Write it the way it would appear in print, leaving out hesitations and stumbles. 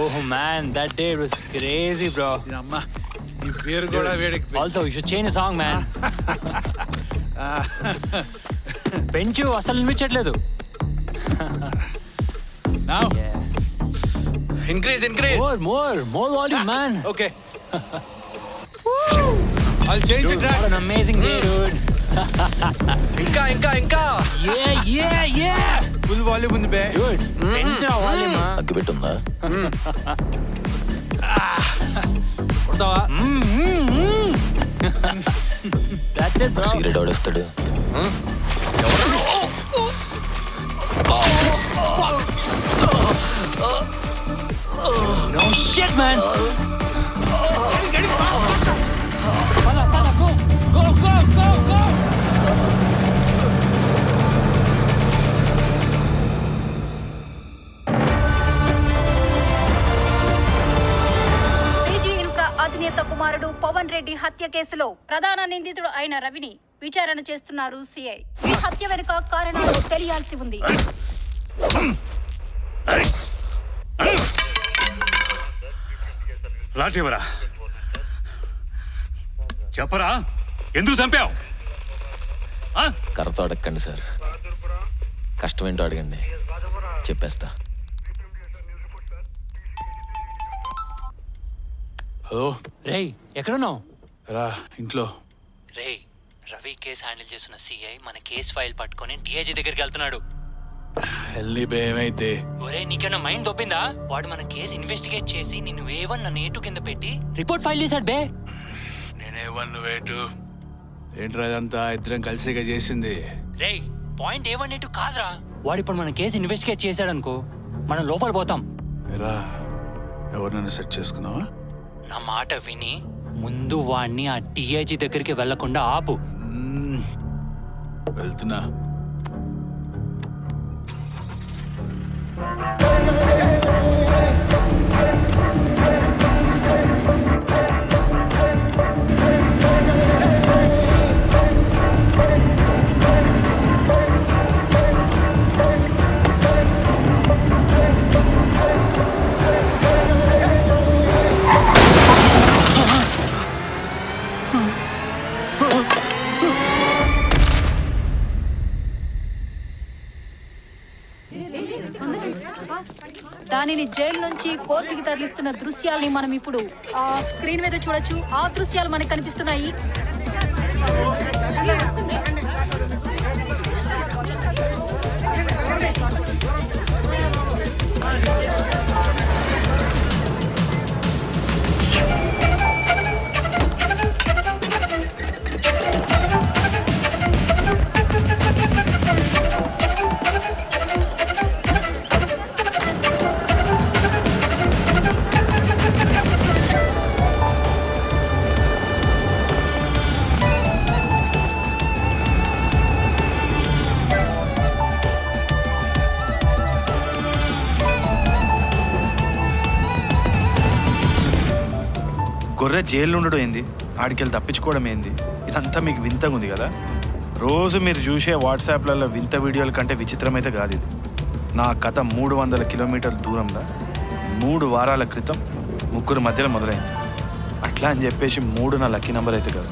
Oh man, that day was crazy, bro. అమ్మా నీ పేరు కూడా వేడికి Also, you should change the song, man. పెంచు అసలు వినిపించట్లేదు. Now Yeah. increase More volume, man. okay I'll change the Dude, track what an amazing day, dude. ఇంకా Yeah. Full volume ఉంది బే Dude, పెంచురా volume. అగ్గిపెట్టుందా? కొడతావా That's it, bro. సిగరెట్ ఆడేస్తాడు. No shit, man. Pala, go. అధినేత కుమారుడు పవన్ రెడ్డి హత్య కేసులో ప్రధాన నిందితుడు అయిన రవిని విచారణ చేస్తున్నారు సిఐ. ఈ హత్య వెనుక కారణాలు తెలియాల్సి ఉంది. లాఠీవరా చెప్పరా, ఎందుకు చంపావు? కర్రతో అడగండి సార్, కష్టమేంటో అడగండి, చెప్పేస్తా. హలో రేయ్, ఎక్కడున్నావు? రా ఇంట్లో. రేయ్, రవి కేసు హ్యాండిల్ చేస్తున్న సిఐ మన కేసు ఫైల్ పట్టుకొని డిఐజీ దగ్గరికి వెళ్తున్నాడు. వెళ్ళి బే ఏమైతే ఒరే, నీకేమైనా మైండ్ దొబ్బిందా? వాడు మన కేసు ఇన్వెస్టిగేట్ చేసి నిన్ను A1 నన్ను A2 కింద పెట్టి రిపోర్ట్ ఫైల్ చేశాడు బే. నేనే వన్ వేటు ఏంట్రా ఇదంతా ఇద్దరం కలిసిగా చేసింది. రేయ్, పాయింట్ A1 A2 కాదురా. వాడు ఇప్పుడు మన కేసు ఇన్వెస్టిగేట్ చేశాడు అనుకో, మనం లోపల పోతాం. రా ఎవరు నన్ను సెట్ చేసుకున్నావా? నా మాట విని ముందు వాడిని ఆ డిఐజీ దగ్గరికి వెళ్లకుండా ఆపు. వెళ్తున్నా. దానిని జైలు నుంచి కోర్టుకి తరలిస్తున్న దృశ్యాల్ని మనం ఇప్పుడు ఆ స్క్రీన్ మీద చూడొచ్చు. ఆ దృశ్యాలు మనకు కనిపిస్తున్నాయి. గొర్రె జైల్లో ఉండడం ఏంది, ఆడికెళ్ళి తప్పించుకోవడం ఏంది, ఇదంతా మీకు వింతగా ఉంది కదా. రోజు మీరు చూసే వాట్సాప్లలో వింత వీడియోల కంటే విచిత్రమైతే కాదు ఇది. నా కథ 300 కిలోమీటర్ల దూరంలో 3 వారాల క్రితం 3 మధ్యలో మొదలైంది. అట్లా అని చెప్పేసి 3 నా లక్కీ నెంబర్ అయితే కాదు.